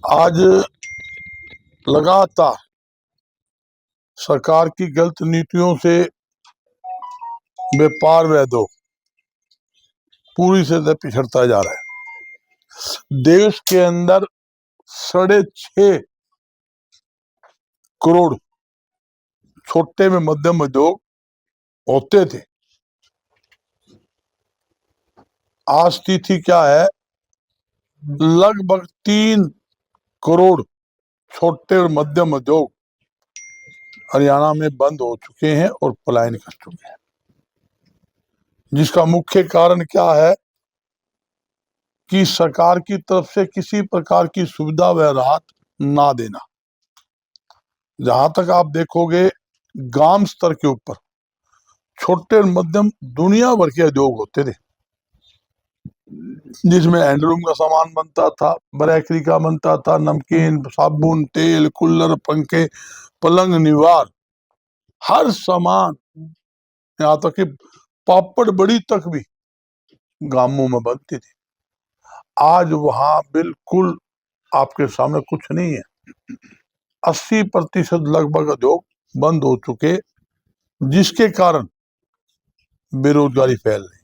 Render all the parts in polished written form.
आज लगातार सरकार की गलत नीतियों से व्यापार उद्योग पूरी से पिछड़ता जा रहा है। देश के अंदर 6.5 करोड़ छोटे में मध्यम उद्योग होते थे। आज स्थिति क्या है? लगभग 3 करोड़ छोटे और मध्यम उद्योग हरियाणा में बंद हो चुके हैं और पलायन कर चुके हैं। जिसका मुख्य कारण क्या है कि सरकार की तरफ से किसी प्रकार की सुविधा व राहत ना देना। जहां तक आप देखोगे, ग्राम स्तर के ऊपर छोटे और मध्यम दुनिया भर के उद्योग होते थे, जिसमें हैंडलूम का सामान बनता था, बेकरी का बनता था, नमकीन, साबुन, तेल, कूलर, पंखे, पलंग, निवार, हर सामान, यहाँ तक कि पापड़ बड़ी तक भी गांवों में बनती थी। आज वहां बिल्कुल आपके सामने कुछ नहीं है। 80% लगभग उद्योग बंद हो चुके, जिसके कारण बेरोजगारी फैल रही।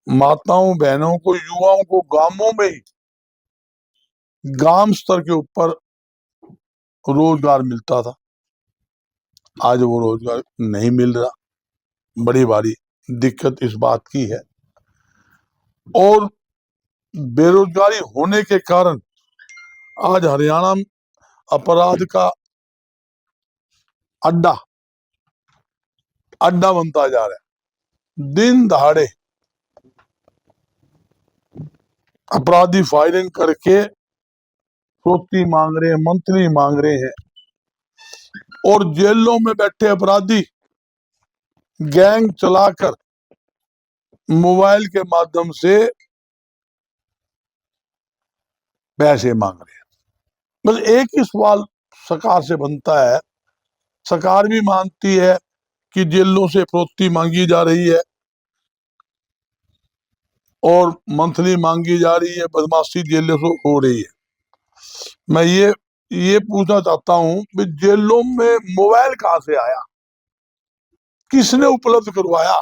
माताओं, बहनों को, युवाओं को गांवों में ही ग्राम स्तर के ऊपर रोजगार मिलता था, आज वो रोजगार नहीं मिल रहा। बड़ी भारी दिक्कत इस बात की है। और बेरोजगारी होने के कारण आज हरियाणा में अपराध का अड्डा बनता जा रहा है। दिन दहाड़े अपराधी फायरिंग करके फिरौती मांग रहे हैं, मंथली मांग रहे हैं, और जेलों में बैठे अपराधी गैंग चलाकर मोबाइल के माध्यम से पैसे मांग रहे हैं। बस एक ही सवाल सरकार से बनता है। सरकार भी मानती है कि जेलों से फिरौती मांगी जा रही है और मंथली मांगी जा रही है, बदमाशी जेलों से हो रही है। मैं ये पूछना चाहता हूं कि जेलों में मोबाइल कहां से आया, किसने उपलब्ध करवाया?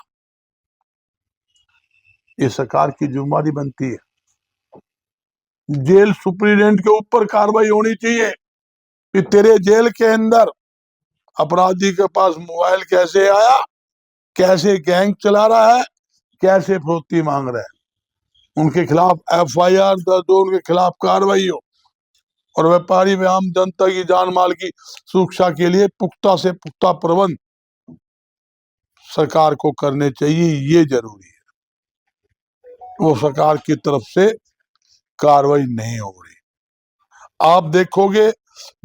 ये सरकार की जिम्मेदारी बनती है। जेल सुप्रीडेंट के ऊपर कार्रवाई होनी चाहिए कि तेरे जेल के अंदर अपराधी के पास मोबाइल कैसे आया, कैसे गैंग चला रहा है, कैसे फिरौती मांग रहा है। उनके खिलाफ FIR दर्ज हो, उनके खिलाफ कार्रवाई हो, और व्यापारी में आम जनता की जान माल की सुरक्षा के लिए पुख्ता से पुख्ता प्रबंध सरकार को करने चाहिए। ये जरूरी है। वो सरकार की तरफ से कार्रवाई नहीं हो रही। आप देखोगे,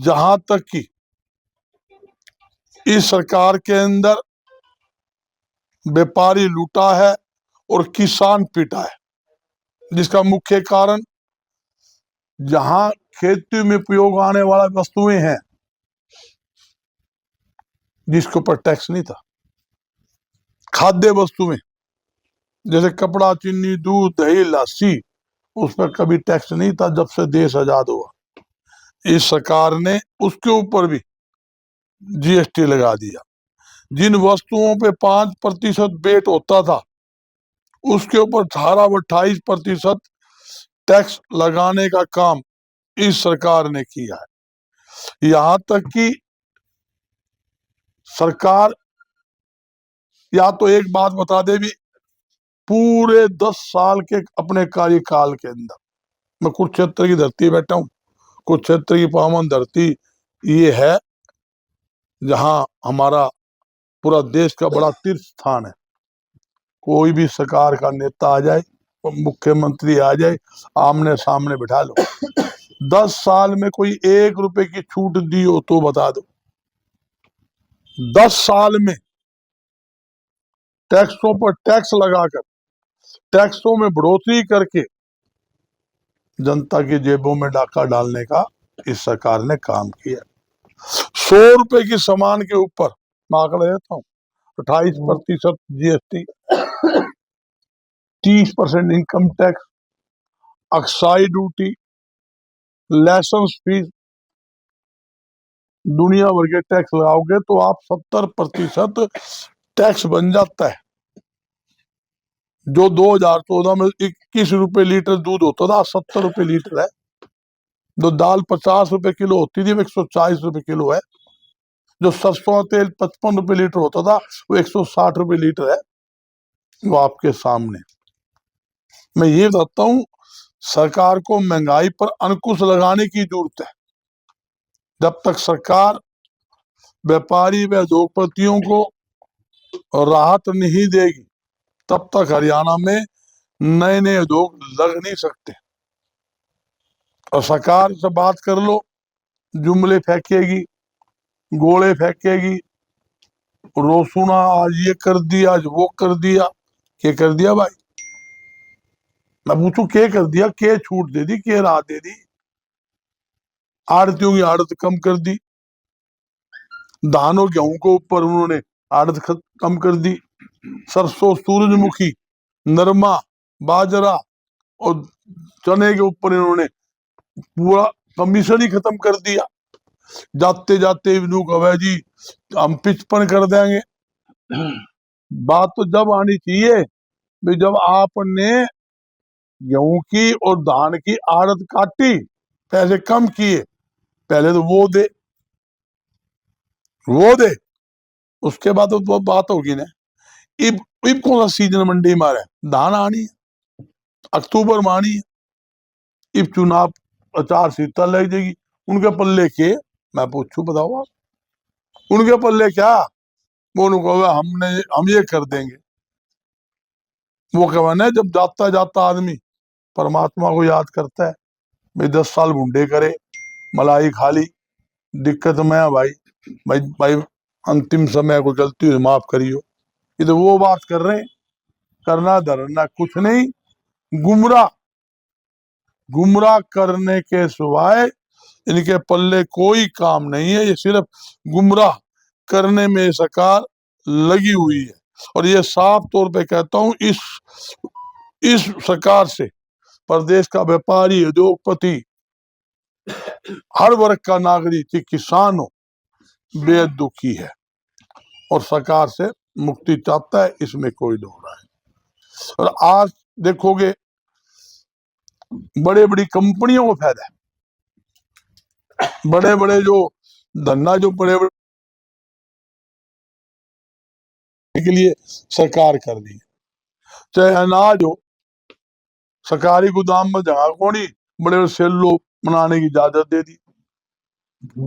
जहां तक कि इस सरकार के अंदर व्यापारी लूटा है और किसान पीटा है, जिसका मुख्य कारण जहां खेती में उपयोग आने वाला वस्तुएं हैं जिसके ऊपर टैक्स नहीं था, खाद्य वस्तुएं जैसे कपड़ा, चीनी, दूध, दही, लस्सी, उस पर कभी टैक्स नहीं था जब से देश आजाद हुआ। इस सरकार ने उसके ऊपर भी GST लगा दिया। जिन वस्तुओं पे 5% वेट होता था, उसके ऊपर 18-28% टैक्स लगाने का काम इस सरकार ने किया है। यहां तक कि सरकार या तो एक बात बता दे भी, पूरे 10 साल के अपने कार्यकाल के अंदर, मैं कुरुक्षेत्र की धरती बैठा हूं, कुरुक्षेत्र की पावन धरती ये है जहां हमारा पूरा देश का बड़ा तीर्थ स्थान है। कोई भी सरकार का नेता आ जाए, मुख्यमंत्री आ जाए, आमने सामने बिठा लो। 10 साल में कोई 1 रुपए की छूट दी हो तो बता दो। 10 साल में टैक्सों पर टैक्स लगाकर, टैक्सों में बढ़ोतरी करके जनता की जेबों में डाका डालने का इस सरकार ने काम किया। 100 रुपए की सामान के ऊपर मैं आंकड़ा देता हूँ, 28% GST, 30% income tax, excise duty, license fees दुनिया भर के टैक्स लगाओगे तो आप 70% टैक्स बन जाता है। जो 2014 में 21 रुपए लीटर दूध होता था, 70 रुपए लीटर है। जो दाल 50 रुपए किलो होती थी, वो 140 रुपए किलो है। जो सरसों का तेल 55 रुपए लीटर होता था, वो 160 रुपए लीटर है। वो आपके सामने। मैं ये बताता हूँ, सरकार को महंगाई पर अंकुश लगाने की जरूरत है। जब तक सरकार व्यापारी व उद्योगपतियों को राहत नहीं देगी, तब तक हरियाणा में नए नए उद्योग लग नहीं सकते। और सरकार से बात कर लो, जुमले फेंकेगी, गोले फेंकेगी, रोसुना आज ये कर दिया, आज वो कर दिया। क्या कर दिया भाई? मैं पूछू क्या कर दिया? क्या छूट दे दी? क्या राहत दे दी? आड़तियों की आड़त कम कर दी, धान और गेहूं के ऊपर उन्होंने आड़त कम कर दी। सरसों, सूरजमुखी, नरमा, बाजरा और चने के ऊपर इन्होंने पूरा कमीशन ही खत्म कर दिया। जाते जाते इन्हों कहा जी हम 55 कर देंगे। बात तो जब आनी चाहिए भी जब आपने गेहूं की और धान की आड़त काटी, पैसे कम किए, पहले तो वो दे, उसके बाद तो बात होगी ना। इब कौन सा सीजन मंडी में आ रहा है? धान आनी है, अक्टूबर में आनी है। इब चुनाव आचार संहिता लग जाएगी, उनके पल्ले के मैं पूछू, बताओ आप, उनके पल्ले क्या? वो उनको हम ये कर देंगे। वो कहना है, जब जाता जाता आदमी परमात्मा को याद करता है, भाई 10 साल भुंडे करे, मलाई खा ली, दिक्कत में है भाई, भाई भाई अंतिम समय को गलती हुई माफ करियो। ये तो वो बात कर रहे हैं। करना धरना कुछ नहीं, गुमराह गुमराह करने के सिवाय इनके पल्ले कोई काम नहीं है। ये सिर्फ गुमराह करने में सरकार लगी हुई है। और ये साफ तौर पे कहता हूं, इस सरकार से प्रदेश का व्यापारी, उद्योगपति, हर वर्ग का नागरिक, किसान हो, बेहद दुखी है और सरकार से मुक्ति चाहता है, इसमें कोई दो राय है। और आज देखोगे बड़े बड़ी कंपनियों को फायदा है, बड़े बड़े जो धंधा जो बड़े बड़े के लिए सरकार कर दी। चाहे अनाज हो, सरकारी गोदाम में जगह कोनी, बड़े बड़े सेल्लो बनाने की इजाजत दे दी।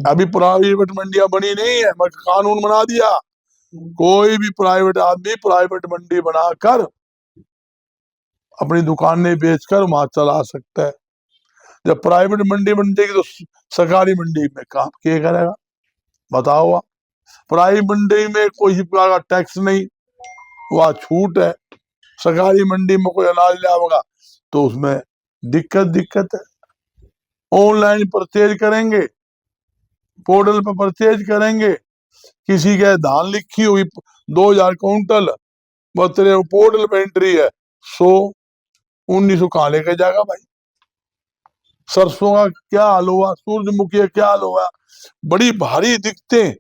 अभी प्राइवेट मंडियां बनी नहीं है, मगर कानून बना दिया, कोई भी प्राइवेट आदमी प्राइवेट मंडी बनाकर अपनी दुकानें बेचकर वहां चला सकता है। जब प्राइवेट मंडी बन जाएगी तो सरकारी मंडी में काम किया करेगा? बताओ आप। प्राइवेट मंडी में कोई प्रकार का टैक्स नहीं, वह छूट है। सरकारी मंडी में कोई अनाज लाएगा तो उसमें दिक्कत है। ऑनलाइन परचेज करेंगे, पोर्टल पर परचेज करेंगे, किसी के धान लिखी हुई 2000 क्विंटल, बस तेरे पोर्टल पे एंट्री है 100-1900 कहाँ लेके जाएगा भाई? सरसों का क्या हाल हुआ, सूरजमुखी का क्या हाल हुआ। बड़ी भारी दिक्कतें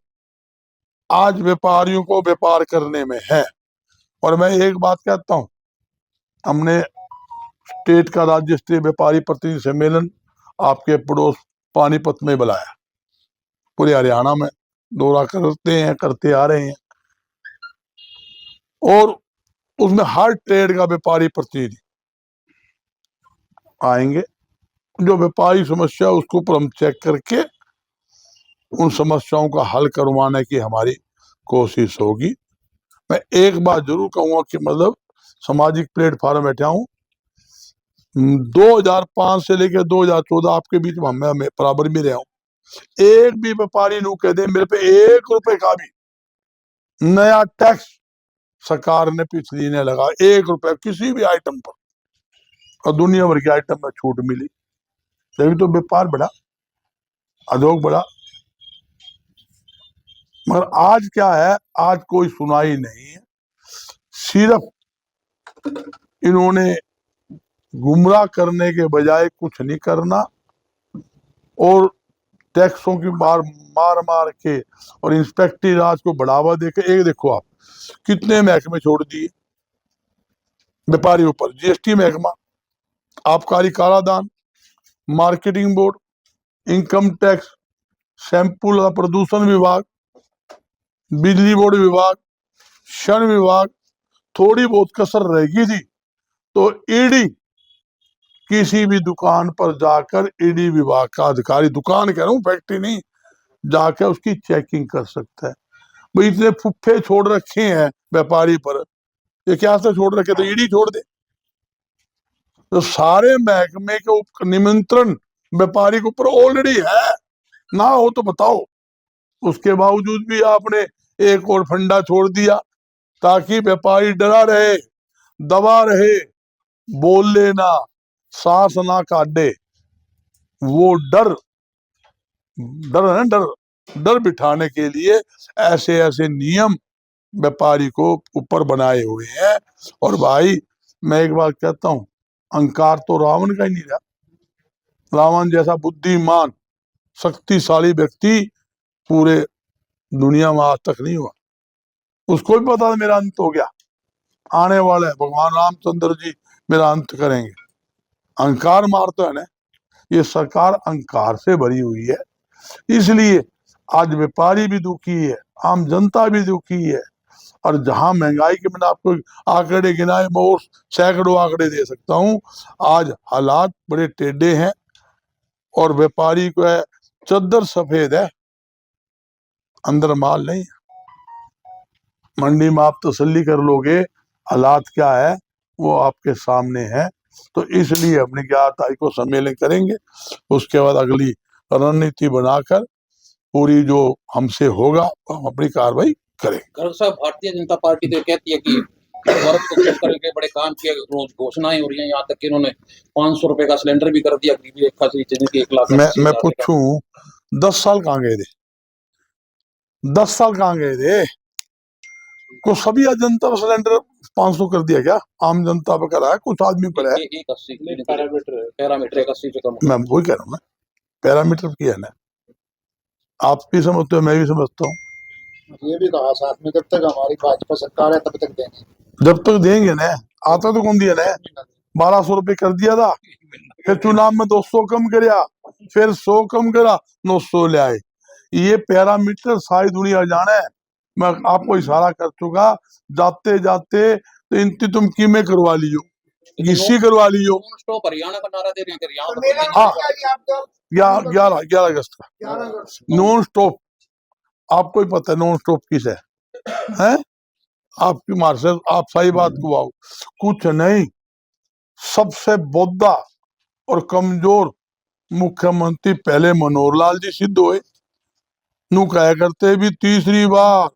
आज व्यापारियों को व्यापार करने में है। और मैं एक बात कहता हूं, हमने स्टेट का राज्य स्तरीय व्यापारी प्रतिनिधि सम्मेलन आपके पड़ोस पानीपत में बुलाया, पूरे हरियाणा में दौरा करते आ रहे हैं। और उसमें हर ट्रेड का व्यापारी प्रतिनिधि आएंगे। जो व्यापारी समस्या उसको ऊपर हम चेक करके उन समस्याओं का हल करवाने की हमारी कोशिश होगी। मैं एक बात जरूर कहूंगा कि मतलब सामाजिक प्लेटफॉर्म बैठा हूं, 2005 से लेकर 2014 आपके बीच में मैं बराबर में रहा हूं। एक भी व्यापारी नु कह दे मेरे पे 1 रुपए का भी नया टैक्स सरकार ने पिछली ने लगा, 1 रुपए किसी भी आइटम पर, और दुनिया भर के आइटम में छूट मिली, तभी तो व्यापार बढ़ा, उद्योग बढ़ा। मगर आज क्या है, आज कोई सुनाई नहीं है। सिर्फ इन्होंने गुमराह करने के बजाय कुछ नहीं करना, और टैक्सों की मार मार मार के और इंस्पेक्टरी राज को बढ़ावा देकर एक देखो आप कितने महकमे छोड़ दिए व्यापारियों पर। जीएसटी महकमा, आबकारी Kaladan, marketing board, income tax, sample और प्रदूषण विभाग, बिजली बोर्ड विभाग, श्रम विभाग, थोड़ी बहुत कसर रहेगी थी तो ईडी, किसी भी दुकान पर जाकर ईडी विभाग का अधिकारी, दुकान कह रहा हूँ फैक्ट्री नहीं, जाकर उसकी चेकिंग कर सकता है। भाई इतने फुफ्फे छोड़ रखे हैं व्यापारी पर, ये क्या से छोड़ रखे, तो ईडी छोड़ दे। तो सारे महकमे के निमंत्रण व्यापारी के ऊपर ऑलरेडी है, ना हो तो बताओ। उसके बावजूद भी आपने एक और फंडा छोड़ दिया ताकि व्यापारी डरा रहे, दबा रहे, बोल लेना, सांस ना काटे। वो डर डर है ना, डर बिठाने के लिए ऐसे ऐसे नियम व्यापारी को ऊपर बनाए हुए हैं। और भाई मैं एक बात कहता हूँ, अहंकार तो रावण का ही नहीं रहा। रावण जैसा बुद्धिमान शक्तिशाली व्यक्ति पूरे दुनिया में आज तक नहीं हुआ। उसको भी पता था मेरा अंत हो गया, आने वाला है, भगवान रामचंद्र जी मेरा अंत करेंगे। अहंकार मारता है ना, ये सरकार अहंकार से भरी हुई है, इसलिए आज व्यापारी भी दुखी है, आम जनता भी दुखी है। और जहां महंगाई के, मैंने आपको आंकड़े गिनाए, मैं और सैकड़ों आंकड़े दे सकता हूं। आज हालात बड़े टेढ़े हैं और व्यापारी को है चद्दर सफेद है, अंदर माल नहीं। मंडी में आप तसल्ली कर लोगे, हालात क्या है वो आपके सामने है। तो इसलिए हमने 11 तारीख को सम्मेलन करेंगे, उसके बाद अगली रणनीति बनाकर पूरी जो हमसे होगा हम अपनी कार्रवाई करेंगे। खड़ग साहब, भारतीय जनता पार्टी तो कहती है कि भारत को कम करने के बड़े काम किए, रोज घोषणाएं हो रही हैं, यहाँ तक कि इन्होंने 500 रुपए का सिलेंडर भी कर दिया गरीबी रेखा से नीचे जिनके 1,80,000 मैं पूछूं 10 साल कहाँ गए थे? 10 साल कहाँ गए थे? को सभी जनता का सिलेंडर 500 कर दिया क्या? आम जनता पे करा है, कुछ आदमी पर है। 180 पैरामीटर 180 से कम। मैं वही कह रहा हूँ ना, पैरामीटर किया ना, आप भी समझते हो, मैं भी समझता हूँ। ये भी कहा साथ में, जब तक हमारी भाजपा सरकार है तब तक देंगे। जब तक देंगे ना, आता तो कौन दिया ना, 1200 रुपए कर दिया था, फिर चुनाव में 200 कम करया, फिर 100 कम करा, 900 ले आए। ये पैरामीटर सारी दुनिया जाने है। मैं आपको इशारा कर चुका, जाते जाते तो इनकी तुम कीमें करवा लियो, किसी करवा लियो। स्टॉप हरियाणा का नारा दे रहे हैं, यहाँ हाँ, 11 अगस्त का नॉन स्टॉप। आपको ही पता है नॉन स्टॉप किस है? आपकी मार्शल, आप सही बात को आओ, कुछ नहीं, सबसे बोधा और कमजोर मुख्यमंत्री पहले मनोहर लाल जी सिद्ध हुए। नू कह करते भी तीसरी बार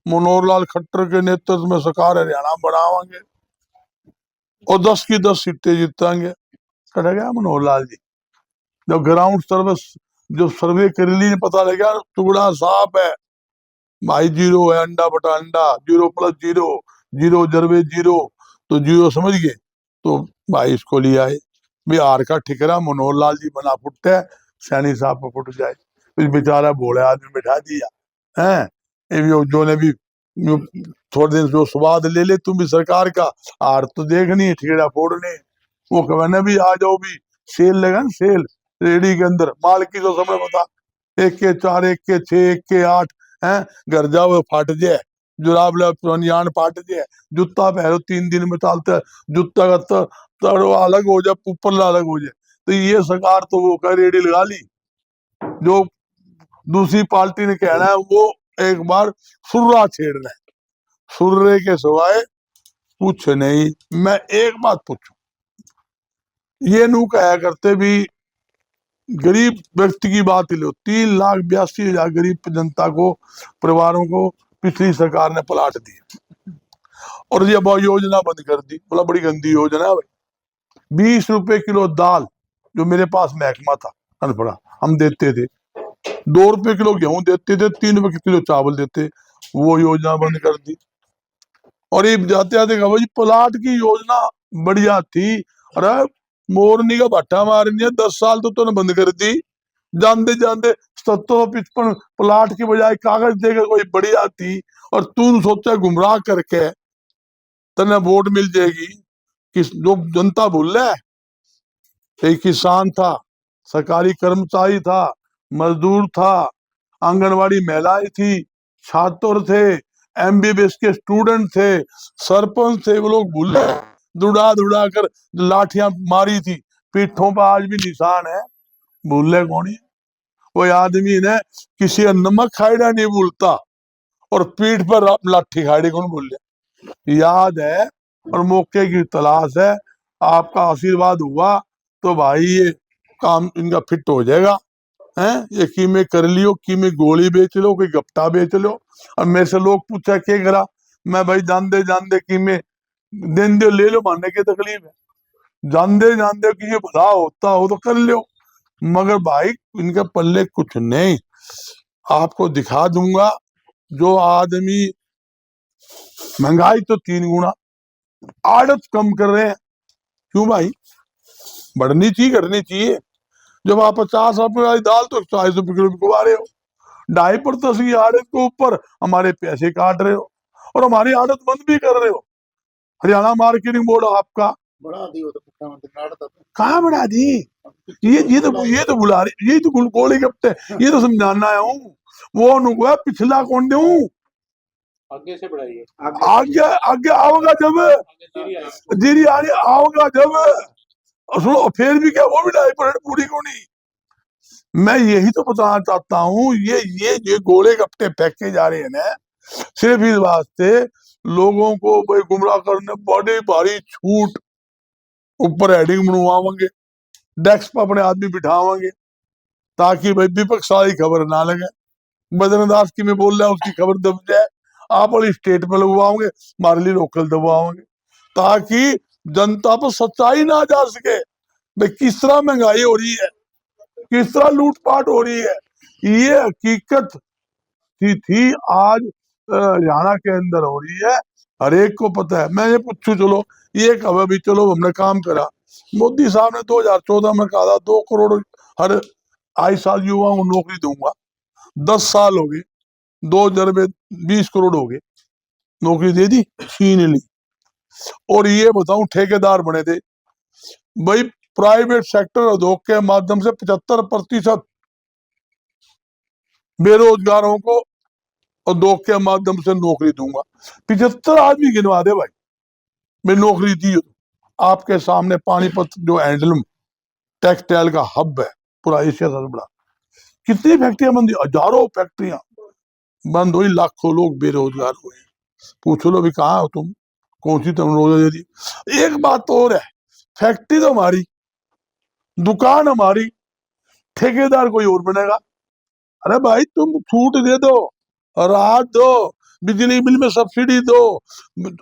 मनोहर लाल खट्टर के नेतृत्व में सरकार हरियाणा बनावांगे और 10 की 10 सीटें जीतांगे। कर गया मनोहर लाल जी। जब ग्राउंड सर्विस जो सर्वे कर ली, पता लगा टुकड़ा साफ है भाई, 0 है, अंडा बटा अंडा, 0 प्लस 0, 0 जरवे 0, तो 0 समझ गए। तो भाई इसको ले आए, बिहार का ठिकरा मनोहर लाल जी बना फुटे, सैनी साहब पर फुट जाए, फिर बेचारा भोले आदमी बैठा दिया है। जो ने भी थोड़े दिन जो स्वाद ले ले तुम भी सरकार का, हार तो देखनी है, ठेड़ा फोड़ने। वो कहना भी आ जाओ, भी सेल लगा ना, सेल रेडी के अंदर माल की तो समय बता, 1 के 4, 1 के 6, 1 के 8 है। घर जाओ फाट जाए, जुराब लो पुरानियान फाट जाए, जूता पहनो 3 दिन में चालता है, जूता का तड़वा अलग हो जाए, ऊपर अलग हो जाए। तो ये सरकार तो वो कह रेडी लगा ली, जो दूसरी पार्टी ने कहना है वो एक बार सुर्रा छेड़ना है, सुर्रे के सिवाय कुछ नहीं। मैं एक बात पूछूं, ये नू कहा करते भी गरीब व्यक्ति की बात ही लो, 3,82,000 गरीब जनता को, परिवारों को पिछली सरकार ने पलाट दी और ये योजना बंद कर दी। बोला बड़ी गंदी योजना है भाई। 20 रुपए किलो दाल जो मेरे पास महकमा था अनपढ़ा, हम देते थे, 2 रुपए किलो गेहूं देते थे, 3 रुपए किलो चावल देते, वो योजना बंद कर दी। और ये जाते जाते कहा भाई प्लाट की योजना बढ़िया थी, अरे मोरनी का भट्टा मारनी है, 10 साल तो तूने बंद कर दी, जानते जानते 70-55 प्लाट की बजाय कागज देकर कोई बढ़िया थी, और तू सोचा गुमराह करके तने वोट मिल जाएगी। किस जो जनता भूल रहा है, एक किसान था, सरकारी कर्मचारी था, मजदूर था, आंगनवाड़ी महिलाएं थी, छात्र थे, एमबीबीएस के स्टूडेंट थे, सरपंच थे, वो लोग भूल रहे हैं। दुड़ा दुड़ा कर लाठियां मारी थी, पीठों पर आज भी निशान है, भूल रहे कौन है? वो आदमी ने किसी का नमक खाइड़ा नहीं भूलता, और पीठ पर लाठी खाइड़ी कौन भूल गया? याद है, और मौके की तलाश है। आपका आशीर्वाद हुआ तो भाई ये काम इनका फिट हो जाएगा। हैं, ये कीमे कर लियो, कीमे गोली बेच लो, कोई गप्ता बेच लो। और मेरे से लोग पूछा क्या करा, मैं भाई जानते जानते कीमे दिन दो ले लो, मानने की तकलीफ है, जानते जानते कि ये भला होता हो तो कर लो, मगर भाई इनके पल्ले कुछ नहीं। आपको दिखा दूंगा, जो आदमी महंगाई तो 3 गुना, आड़त कम कर रहे हैं। क्यों भाई? बढ़नी चाहिए, करनी चाहिए। जब आप 50 रुपए वाली दाल तो 40 रुपए किलो बिकवा रहे हो, 2.5% की आड़त के ऊपर हमारे पैसे काट रहे हो, और हमारी आड़त बंद भी कर रहे हो। हरियाणा मार्केटिंग बोर्ड आपका बढ़ा दी वो तो मुख्यमंत्री ने आड़त कहाँ बढ़ा दी? ये तो बुला रही, ये तो गोली गप्पे, ये तो समझाना आया हूँ। वो नुआ पिछला कौन दे आगे से बढ़ाइए, आगे आगे आओगा जब, जीरी आगे आओगा जब, और सुनो फिर भी क्या, वो भी 2.5% पूरी को नहीं। मैं यही तो बताना चाहता हूँ, ये गोले गप्पे फेंके जा रहे हैं ना, सिर्फ इस वास्ते लोगों को भाई गुमराह करने, बड़ी भारी छूट, ऊपर हेडिंग बनवाएंगे, डेस्क पर अपने आदमी बिठावाएंगे, ताकि भाई विपक्ष सारी खबर ना लगे। बद्रदास की मैं बोल रहा हूँ, उसकी खबर दब जाए, आप वाली स्टेट में लगवाओगे, हमारे लिए लोकल दबाओगे, ताकि जनता पर सच्चाई ना जा सके भाई किस तरह महंगाई हो रही है, किस तरह लूटपाट हो रही है। ये हकीकत थी आज हरियाणा के अंदर हो रही है, हर एक को पता है। मैं ये पूछू, चलो ये कहा भी चलो हमने काम करा, मोदी साहब ने 2014 में कहा था 2 करोड़ हर 2 साल युवाओं को नौकरी दूंगा, 10 साल हो गए, 2000 में 20 करोड़ हो गए, नौकरी दे दी, छीन ली। और ये बताऊं ठेकेदार बने थे भाई, प्राइवेट सेक्टर उद्योग के माध्यम से 75% बेरोजगारों को उद्योग के माध्यम से नौकरी दूंगा। 75 आदमी गिनवा दे भाई, मैं नौकरी दी। आपके सामने पानीपत जो हैंडलूम टेक्सटाइल का हब है, पूरा एशिया सबसे बड़ा, कितनी फैक्ट्रियां बंद, हजारों फैक्ट्रियां बंद हुई, लाखों लोग बेरोजगार हुए। पूछो लो भी कहाँ हो तुम, कौन सी टेक्नोलॉजी दी? एक बात और है, फैक्ट्री तो हमारी, दुकान हमारी, ठेकेदार कोई और बनेगा। अरे भाई तुम छूट दे दो, राहत दो, बिजली बिल में सब्सिडी दो,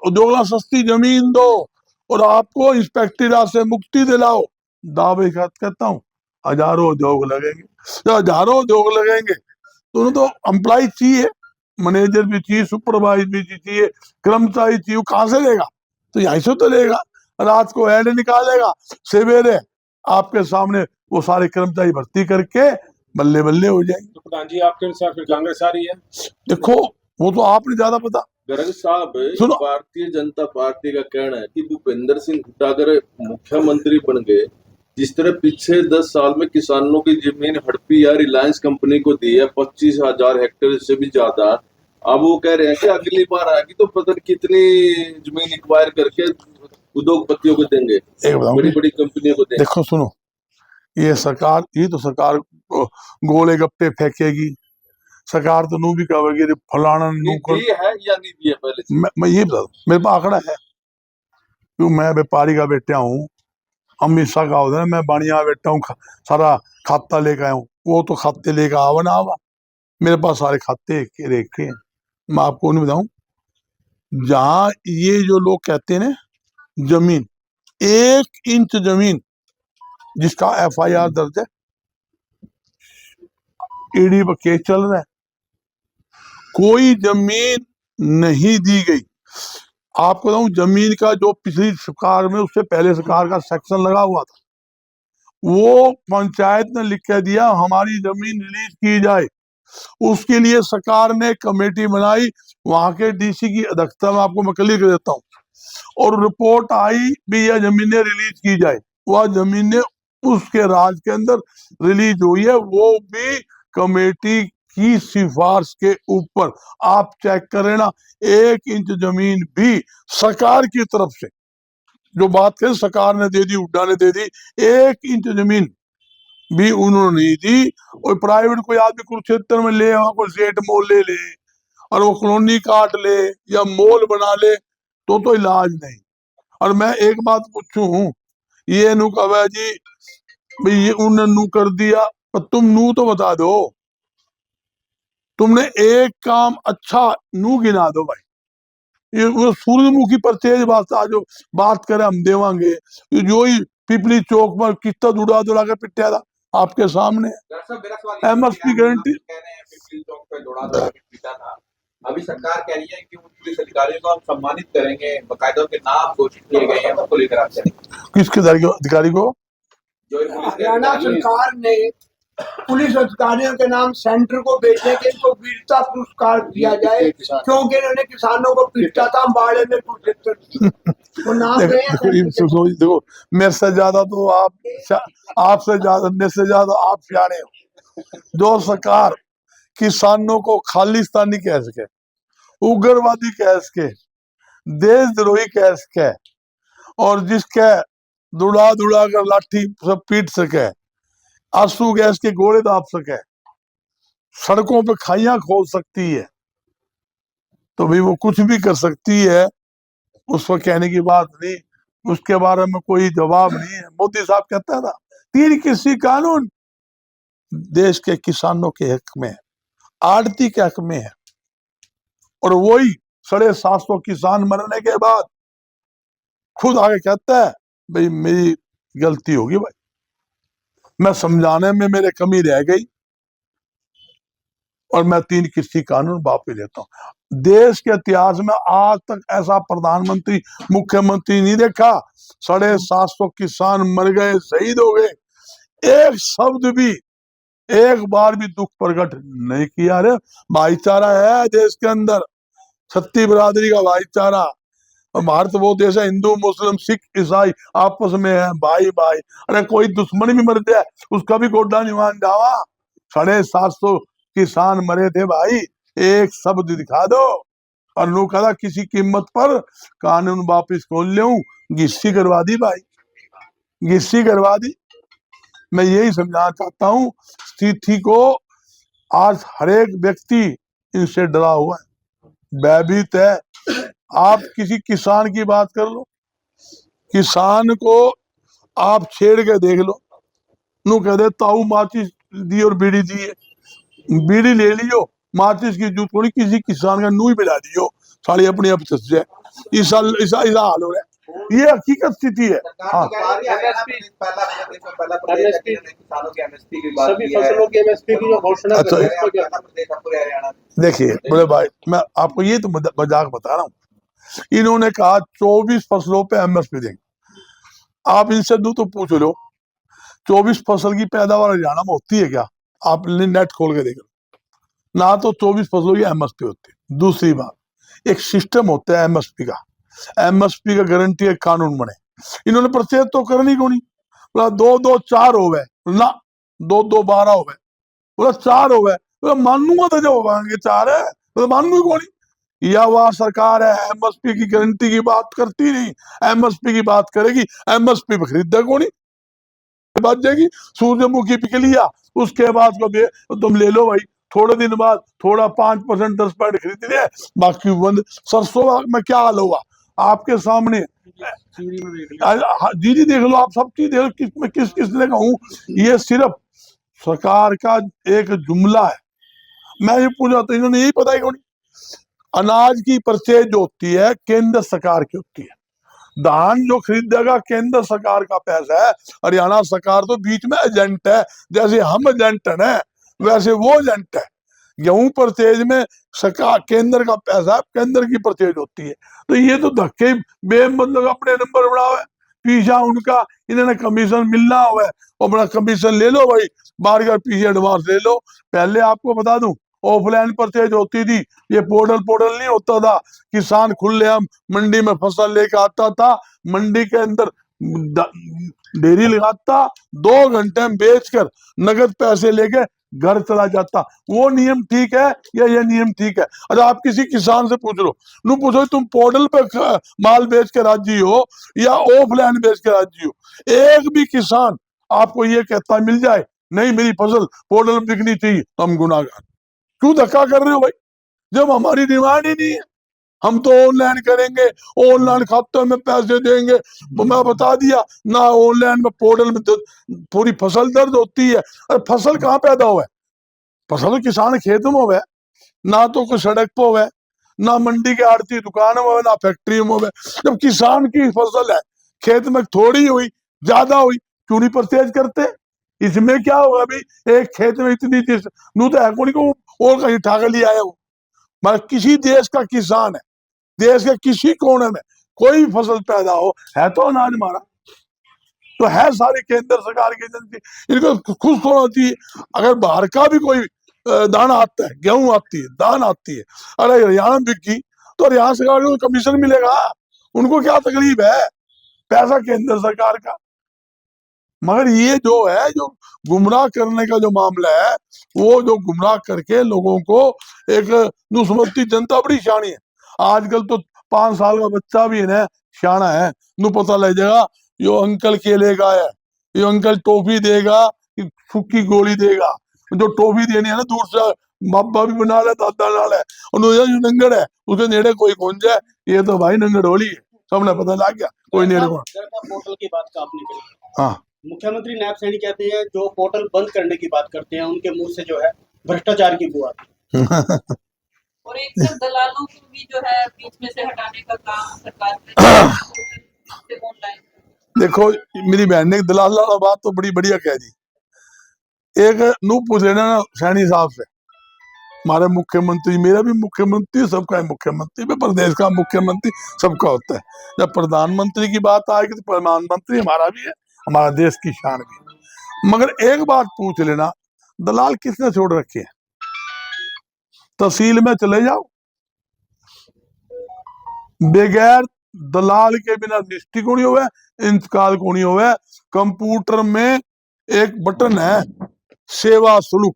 उद्योगों सस्ती जमीन दो, और आपको इंस्पेक्टर राज से मुक्ति दिलाओ, दावे के साथ कहता हूँ हजारों उद्योग लगेंगे। जब हजारों उद्योग लगेंगे तो उन्हें तो एम्प्लॉय चाहिए, मैनेजर भी चाहिए, सुपरवाइजर भी चाहिए, कर्मचारी चाहिए, कहाँ से लेगा? तो यहीं से तो लेगा। रात को ऐड निकालेगा, सवेरे आपके सामने वो सारे कर्मचारी भर्ती करके बल्ले बल्ले हो जाएंगे। तो प्रधान जी आपके अनुसार फिर कांग्रेस आ रही है? देखो वो तो आपने ज्यादा पता। गर्ग साहब, सुनो। भारतीय जनता पार्टी का कहना है कि भूपेंद्र सिंह हुड्डा अगर मुख्यमंत्री बन गए, जिस तरह पिछले 10 साल में किसानों की जमीन हड़पी या रिलायंस कंपनी को दी है 25,000 हेक्टेयर से भी ज्यादा, अब वो कह रहे हैं कि अगली बार आएगी तो पता नहीं कितनी जमीन एक्वायर करके उद्योगपतियों को देंगे, एक बताऊं, बड़ी बड़ी कंपनियों को देंगे। देखो सुनो, ये तो सरकार गोले गप्पे फेंकेगी, सरकार तो नू भी कहेगी रे फलाना नू कर। दी है या नहीं दी है पहले से? मैं ये बता दूं, मेरे पास आंकड़ा है, क्यों मैं व्यापारी का बेटा हूँ, अमित शाह का होता है, मैं बानिया बेटा हूँ, सारा खाता लेकर आया हूँ, वो तो खाते लेकर आवा ना आवा, मेरे पास सारे खाते के रेखे हैं। मैं आपको नहीं बताऊं, जहां ये जो लोग कहते हैं ना, जमीन 1 इंच जमीन जिसका FIR दर्ज है, ईडी पर केस चल रहा है, कोई जमीन नहीं दी गई। आपको बताऊं, जमीन का जो पिछली सरकार में, उससे पहले सरकार का सेक्शन लगा हुआ था, वो पंचायत ने लिख के दिया हमारी जमीन रिलीज की जाए। उसके लिए सरकार ने कमेटी बनाई, वहां के डीसी की अध्यक्षता में आपको मैं क्लियर कर देता हूँ, और रिपोर्ट आई भी यह जमीनें रिलीज की जाए। वह जमीनें उसके राज के अंदर रिलीज हुई है, वो भी कमेटी की सिफारिश के ऊपर। आप चेक करें ना, 1 इंच जमीन भी सरकार की तरफ से, जो बात करें सरकार ने दे दी, हुड्डा ने दे दी, 1 इंच जमीन भी उन्होंने नहीं दी। और प्राइवेट कोई आदमी कुरुक्षेत्र में ले, वहां कोई सेठ मोल ले ले और वो कॉलोनी काट ले या मॉल बना ले तो इलाज नहीं। और मैं एक बात पूछूं, ये नू कहे जी भाई ये उन्होंने नू कर दिया, पर तुम नू तो बता दो, तुमने एक काम अच्छा नू गिना दो भाई। ये वो सूरजमुखी पर तेज बात जो बात करे हम देवांगे, जो ही पिपली चौक पर कितना दुड़ा के पिटिया था आपके सामने। MSP गारंटी कह रहे हैं पिपली चौक पे दौड़ा के पीटा था। अभी सरकार कह रही है कि उन पुलिस अधिकारियों को हम सम्मानित करेंगे, बकायदा के नाम घोषित किए गए हैं, उनको लेकर आप चलेंगे। किसके अधिकारी को? जो ये पुलिस के हरियाणा अधिकारी हैं, सरकार ने पुलिस अधिकारियों के नाम सेंटर को भेजने के इनको वीरता पुरस्कार दिया जाए, क्योंकि इन्होंने किसानों को पीटा था अम्बाड़े में कुरुक्षेत्र। वो नाम गए हैं सेंटर के। देखो मेरे से ज्यादा तो आपसे ज्यादा, मेरे से ज्यादा आप सियाने हो। जो सरकार किसानों को खालिस्तानी कह सके, उग्रवादी कह सके, देशद्रोही कह सके, और जिसके दुड़ा कर लाठी से पीट सके, आंसू गैस के गोले दाब सके, सड़कों पे खाइयां खोल सकती है, तो भाई वो कुछ भी कर सकती है, उस पर कहने की बात नहीं, उसके बारे में कोई जवाब नहीं है। मोदी साहब कहता था 3 कृषि कानून देश के किसानों के हक में है, आड़ती के हक में है, और वही 750 किसान मरने के बाद खुद आगे कहता है भाई मेरी गलती होगी, भाई मैं समझाने में मेरे कमी रह गई और मैं 3 कृषि कानून वापस लेता हूं। देश के इतिहास में आज तक ऐसा प्रधानमंत्री मुख्यमंत्री नहीं देखा। 750 किसान मर गए, शहीद हो गए, एक शब्द भी, एक बार भी दुख प्रकट नहीं किया। रे भाईचारा है देश के अंदर, छत्ती बिरादरी का भाईचारा। और भारत वो देश है, हिंदू मुस्लिम सिख ईसाई आपस में है, भाई भाई। अरे कोई दुश्मन भी मर जाए उसका भी गोड्डा नहीं मान जावा। 750 किसान मरे थे भाई, एक शब्द दिखा दो। और लोग कहा किसी कीमत पर कानून वापिस खोल ले, गिस्सी करवा दी भाई, गिस्सी करवा दी। मैं यही समझाना चाहता हूँ, स्थिति को आज हर एक व्यक्ति इनसे डरा हुआ है, भयभीत है। आप किसी किसान की बात कर लो, किसान को आप छेड़ के देख लो, नू कह दे ताऊ माचिस दी और बीड़ी दी है, बीड़ी ले लियो, माचिस की जूत थोड़ी किसी किसान का नू ही मिला दियो, साड़ी अपनी अब से ऐसा हाल हो रहा है। ये हकीकत स्थिति है। हाँ, सभी फसलों की MSP की जो घोषणा अच्छा, कर रहे हैं, देखिए बड़े भाई, मैं आपको ये तो मजाक बता रहा हूँ। इन्होंने कहा 24 फसलों पे MSP देंगे। आप इनसे दो तो पूछ लो 24 फसल की पैदावार हरियाणा में होती है क्या? आप नेट खोल के देख लो ना, तो 24 फसलों की MSP होती है। दूसरी बात, एक सिस्टम होता है MSP का, MSP का गारंटी एक कानून बने। इन्होंने प्रत्येक तो करनी को नहीं, बोला 2-2-4 हो गए ना, 2-2-12 हो गए, बोला 4 हो गए, बोला मानूंगा तो जब होंगे 4 है तो मानूंगी को नहीं। या वह सरकार है MSP की गारंटी की बात करती नहीं, MSP की बात करेगी, MSP पे खरीदा को नहीं, बात जाएगी। सूरजमुखी पिक लिया, उसके बाद को तुम ले लो भाई, थोड़े दिन बाद थोड़ा 5% 10% खरीद लिया, बाकी बंद। सरसों में क्या हाल होगा आपके सामने, जी देख लो, आप सब चीज देख लो, किसने कहूँ। ये सिर्फ सरकार का एक जुमला है। मैं ये पूछा तो इन्होंने यही पता ही नहीं। अनाज की परचेज जो होती है केंद्र सरकार की होती है, धान जो खरीदेगा केंद्र सरकार का पैसा है, हरियाणा सरकार तो बीच में एजेंट है। जैसे हम एजेंट है वैसे वो एजेंट है। गेहूं परचेज में सरकार केंद्र का पैसा, केंद्र की परचेज होती है। तो ये तो धक्के बेमतलब अपने नंबर बढ़ावे, पीछा उनका इन्होंने कमीशन मिलना हुआ है, अपना कमीशन ले लो भाई, बार बार पीछे एडवांस ले लो। पहले आपको बता दूं ऑफलाइन परचेज होती थी, ये पोर्टल पोर्टल नहीं होता था। किसान खुलेआम मंडी में फसल लेके आता था, मंडी के अंदर डेयरी लगाता, 2 घंटे में बेचकर नगद पैसे लेके घर चला जाता। वो नियम ठीक है या ये नियम ठीक है? अरे आप किसी किसान से पूछ लो, नू पूछो तुम पोर्टल पे माल बेच के राजी हो या ऑफलाइन बेच के राजी हो? एक भी किसान आपको ये कहता मिल जाए नहीं मेरी फसल पोर्टल में बिकनी चाहिए, तो हम गुनाहगार। क्यों धक्का कर रहे हो भाई, जब हमारी डिमांड ही नहीं है? हम तो ऑनलाइन करेंगे, ऑनलाइन खाते में पैसे देंगे। मैं बता दिया ना, ऑनलाइन में पोर्टल में पूरी फसल दर्ज होती है। अरे फसल कहाँ पैदा हुआ है? फसल तो किसान खेत में हुआ है, ना तो कोई सड़क पे हुआ है, ना मंडी के आड़ती दुकान में हुआ, ना फैक्ट्री में हुआ। जब किसान की फसल है, खेत में थोड़ी हुई ज्यादा हुई, क्यों नहीं परचेज करते? इसमें क्या होगा भाई, एक खेत में इतनी चीज नू तो है को और कहीं उठा कर ले आया हो। मतलब किसी देश का किसान है, देश के किसी कोने में कोई भी फसल पैदा हो, है तो अनाज हमारा, तो है सारी केंद्र सरकार की एजेंसी, इनको खुश होना चाहिए। अगर बाहर का भी कोई दाना आता है, गेहूं आती है, दान आती है, अरे हरियाणा बिकी तो हरियाणा सरकार को कमीशन मिलेगा, उनको क्या तकलीफ है? पैसा केंद्र सरकार का। मगर ये जो है, जो गुमराह करने का जो मामला है, वो जो गुमराह करके लोगों को एक नुसमती जनता बड़ी शानी है। आजकल तो 5 साल का बच्चा भी है ना शाना है, नु पता लग जाएगा यो अंकल केले का है, यो अंकल टॉफी देगा, सूखी गोली देगा। जो टॉफी देनी है ना, दूर से बाबा भी बना ले, दादा ना ले, और नंगड़ है उसके नेड़े कोई कौन जाए, ये तो भाई नंगड़ होली है, सबने पता लग गया कोई नेड़े कौन। पोर्टल की बात का आपने कही, हाँ, मुख्यमंत्री नायब सैनी कहते हैं जो पोर्टल बंद करने की बात करते हैं उनके मुंह से जो है भ्रष्टाचार की बुआ आती है। और एक तरफ दलालों को भी जो है बीच में से हटाने का काम सरकार ने ऑनलाइन। देखो मेरी बहन ने दलाल वाला बात तो बड़ी बढ़िया कह दी। एक नू पूछ लेना ना सैनी साहब से, हमारे मुख्यमंत्री, मेरा भी मुख्यमंत्री, सबका है मुख्यमंत्री, प्रदेश का मुख्यमंत्री सबका होता है। जब प्रधानमंत्री की बात आएगी तो प्रधानमंत्री हमारा भी है, हमारा देश की शान भी है। मगर एक बात पूछ लेना, दलाल किसने छोड़ रखे हैं? तहसील में चले जाओ, बगैर दलाल के बिना निष्ठि को नहीं हुआ, इंतकाल को नहीं हुआ। कंप्यूटर में एक बटन है सेवा शुल्क,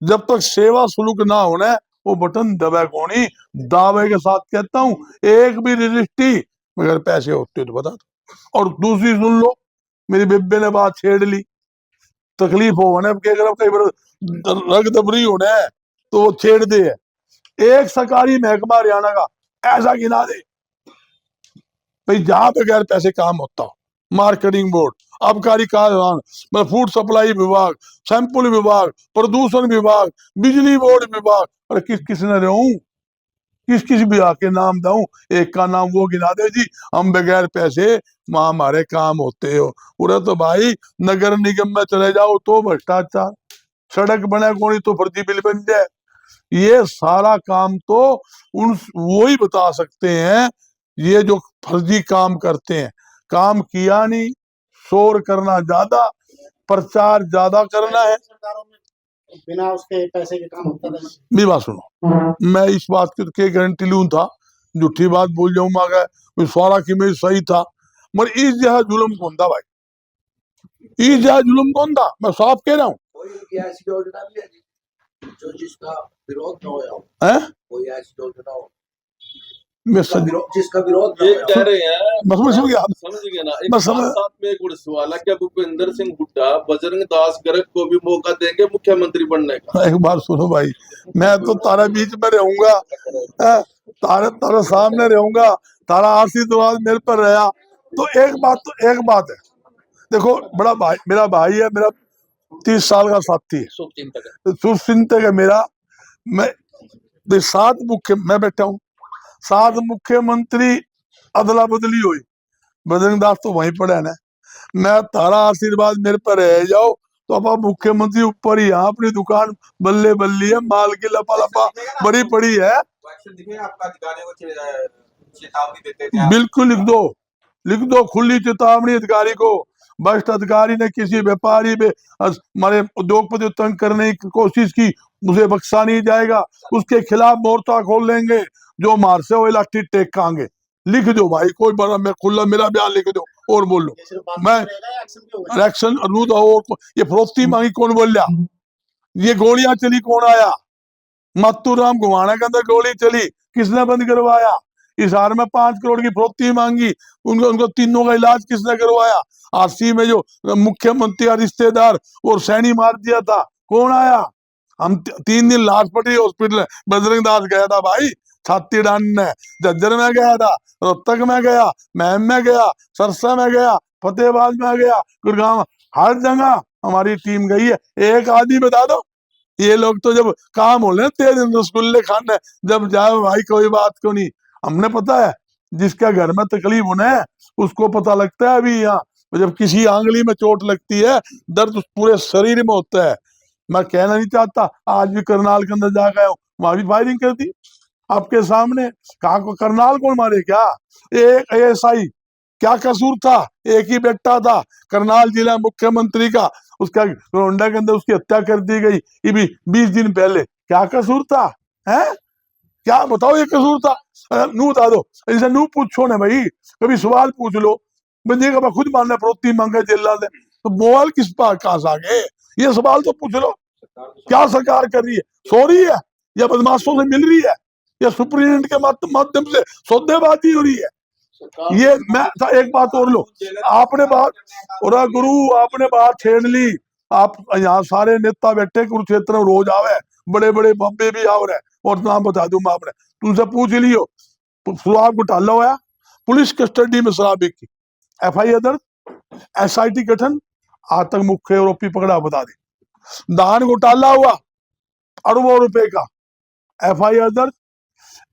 जब तक सेवा शुल्क ना होना वो बटन दबा को नहीं। दावे के साथ कहता हूं, एक भी रजिस्ट्री मगर पैसे होते तो बता दो। और दूसरी सुन लो, मेरी बेबे ने बात छेड़ ली, तकलीफ हो ना कई बार रग दबरी होना है तो वो छेड़ दे है। एक सरकारी महकमा हरियाणा का ऐसा गिना दे भाई जहां पे गैर पैसे काम होता हो, मार्केटिंग बोर्ड, आबकारी कार्यालय, फूड सप्लाई विभाग, सैंपल विभाग, प्रदूषण विभाग, बिजली बोर्ड विभाग, और किसने रहूं, किस विभाग के नाम दूं? एक का नाम वो गिना दे जी, हम बगैर पैसे वहां हमारे काम होते हो। पूरा तो भाई नगर निगम में चले जाओ तो भ्रष्टाचार, सड़क बने कोनी तो फर्जी बिल बन जाए। ये सारा काम तो वो ही बता सकते हैं, ये जो फर्जी काम करते हैं। काम किया नहीं, शोर करना ज्यादा, प्रचार ज्यादा करना है। सरकारों में बिना उसके पैसे के काम होता था। मेरी बात सुनो, मैं इस बात की गारंटी लूं था, झूठी बात बोल जाऊं मैं, सारा की मेरी सही था, मगर इस जगह जुल्म कौन था भाई, इस जगह जुल्म कौन था? मैं साफ कह रहा हूँ। कोई ऐसी योजना भी है जो जिसका विरोध न हो, कोई ऐसी योजना हो जिसका विरोध न ये हो। कह रहे हैं, मैं समझ गया ना। मैं एक समझ- साथ में एक और सवाल है, क्या भूपेंद्र सिंह हुड्डा बजरंग दास गर्ग को भी मौका देंगे मुख्यमंत्री बनने का? एक बार सुनो भाई, मैं तो तारा बीच में रहूंगा, तारा सामने रहूंगा, तारा आशीर्वाद मेरे पर रहा तो एक बात है, देखो बड़ा भाई, मेरा भाई है, मेरा 30 साल का साथी है, शुभचिंतक है मेरा। मैं बैठा हूँ, 7 मुख्यमंत्री अदला बदली हुई, बजरंग दास तो वहीं पड़े ना। मैं तारा आशीर्वाद मेरे पर रह जाओ तो अब मुख्यमंत्री ऊपर ही, यहाँ अपनी दुकान बल्ले बल्ली है, माल की लपा लपा बड़ी पड़ी है। आपका अधिकारियों को चेतावनी देते थे। बिल्कुल लिख दो, लिख दो खुली चेतावनी अधिकारी को, भ्रष्ट अधिकारी ने किसी व्यापारी में हमारे उद्योगपति तंग करने की कोशिश की, उसे बख्शा नहीं जाएगा, उसके खिलाफ मोर्चा खोल लेंगे, जो मार से वो लाठी टेक खाएंगे। लिख दो भाई, कोई बड़ा, मैं खुला मेरा बयान लिख दो और बोल लो। मैं इलेक्शन और ये फरोख्ती मांगी कौन बोल लिया, ये गोलियां चली कौन आया, मातूराम घुमाना के अंदर गोली चली, किसने बंद करवाया, इस हार में 5 करोड़ की फरोख्ती मांगी, उनको तीनों का इलाज किसने करवाया, आरसी में जो मुख्यमंत्री का रिश्तेदार और सैनी मार दिया था, कौन आया, हम 3 दिन लाश पड़ी हॉस्पिटल, बजरंग दास गया था भाई छाती डालने, झज्जर में गया था, रोहतक में गया, महम में गया, सरसा में गया, फतेहाबाद में गया, गुड़गांव, हर जगह हमारी टीम गई है। एक आदमी बता दो, ये लोग तो जब काम हो ले तेज रसगुल्ले खाने, जब जाओ भाई कोई बात को नहीं, हमने पता है जिसके घर में तकलीफ होना है उसको पता लगता है। अभी यहाँ जब किसी आंगली में चोट लगती है, दर्द पूरे शरीर में होता है। मैं कहना नहीं चाहता, आज भी करनाल के अंदर जा गया हूँ, वहां भी फायरिंग कर दी आपके सामने, कहा को करनाल कौन मारे क्या, एक एएसआई, क्या कसूर था, एक ही बेटा था करनाल जिला मुख्यमंत्री का, उसका रोंडा के अंदर उसकी हत्या कर दी गई, ये भी 20 दिन पहले, क्या कसूर था है, क्या बताओ ये कसूर था, नू बता दो, इनसे नू पूछो ना भाई, कभी सवाल पूछ लो, बंदे का खुद मानना फरोख्ती मांगे जेल से, तो मोबाइल किस पास कहां से आ गए, ये सवाल तो पूछ लो, क्या सरकार कर रही है, सो रही है या बदमाशों से मिल रही है या सुप्रीम के माध्यम से सौदेबाजी हो रही है। ये मैं एक बात और लो, आपने बात और गुरु आपने बात छेड़ ली, आप यहाँ सारे नेता बैठे कुरुक्षेत्र में रोज आवे, बड़े बड़े बम्बे भी आ रहे, और नाम बता दूं मैं, आपने तुमसे पूछ लियो, शराब घोटाला हुआ, पुलिस कस्टडी में शराब बिकी, FIR दर्ज, SIT गठन, आज तक मुख्य आरोपी पकड़ा, बता दे। दान घोटाला हुआ अरबों रुपए का, FIR दर्ज,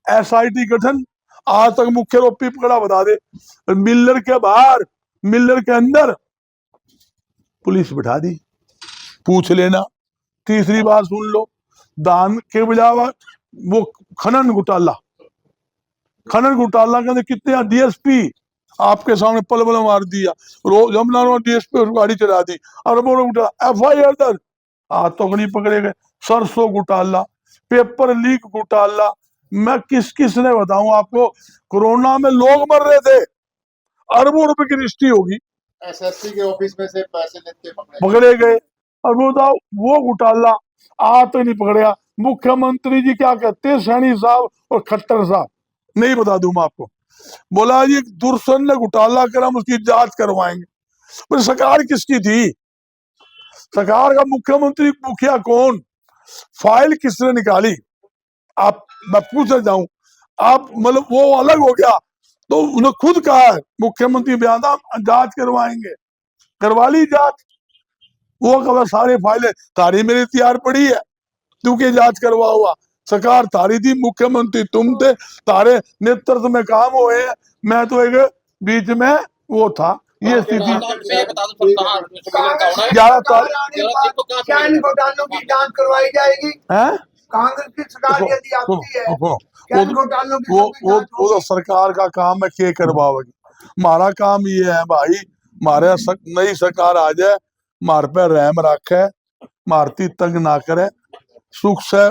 SIT गठन, आज तक मुख्य आरोपी पकड़ा, बता दे। मिलर के बाहर, मिलर के अंदर पुलिस बिठा दी, पूछ लेना। तीसरी बात सुन लो, दान के बजाय वो खनन घोटाला, खनन घोटाला के अंदर कितने DSP आपके सामने पल पल मार दिया, रोज यमुना DSP गाड़ी चला दी, अरबों घोटाला, FIR दर्ज, आज तक नहीं पकड़े गए। सरसों घोटाला, पेपर लीक घोटाला, मैं किस किस ने बताऊं आपको, कोरोना में लोग मर रहे थे, अरबों रुपए की रजिस्ट्री होगी, SSC के ऑफिस में से पैसे लेते पकड़े गए, और वो बताओ वो घोटाला आज तक नहीं पकड़ेगा। मुख्यमंत्री जी क्या कहते हैं, सैनी साहब और खट्टर साहब, नहीं बता दूं मैं आपको, बोला जी दूरसन ने घोटाला कर, हम उसकी जांच करवाएंगे। पर सरकार किसकी थी, सरकार का मुख्यमंत्री मुखिया कौन, फाइल किसने निकाली, आप मैं पूछ जाऊं, आप मतलब वो अलग हो गया, तो उन्होंने खुद कहा है मुख्यमंत्री बयान जांच करवाएंगे, करवा ली जांच, वो कहा सारे फाइलें तारी मेरी तैयार पड़ी है, तू के जांच करवा हुआ, सरकार तारी थी, मुख्यमंत्री तुम थे, तारे नेतृत्व में काम हुए हैं, मैं तो एक बीच में वो था, ये स्थिति। क्या इन घोटालों की जांच करवाई जाएगी, है कांग्रेस की सरकार यदि आती है, क्या इन घोटालों की वो तो सरकार का काम है के करवाओगी, हमारा काम ये है भाई, हमारे नई सरकार आ जाए, मार पे रहम रखे, मारती तंग ना करे, सुख से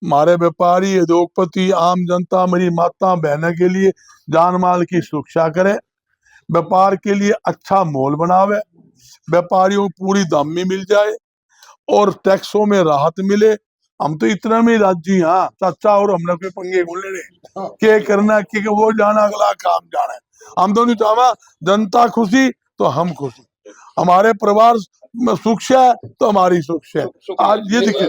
हमारे व्यापारी उद्योगपति आम जनता मेरी माता बहनों के लिए जान माल की सुरक्षा करे, व्यापार के लिए अच्छा मोल बनावे, व्यापारियों को पूरी दामी मिल जाए और टैक्सों में राहत मिले। हम तो इतना में राजी, हाँ चाचा, और हमने कोई पंगे को लेने के करना कि वो जाना अगला काम जाना है, हम तो नहीं चाहवा, जनता खुशी तो हम खुशी, हमारे परिवार में सुख है तो हमारी सुख है। आज ये देखिए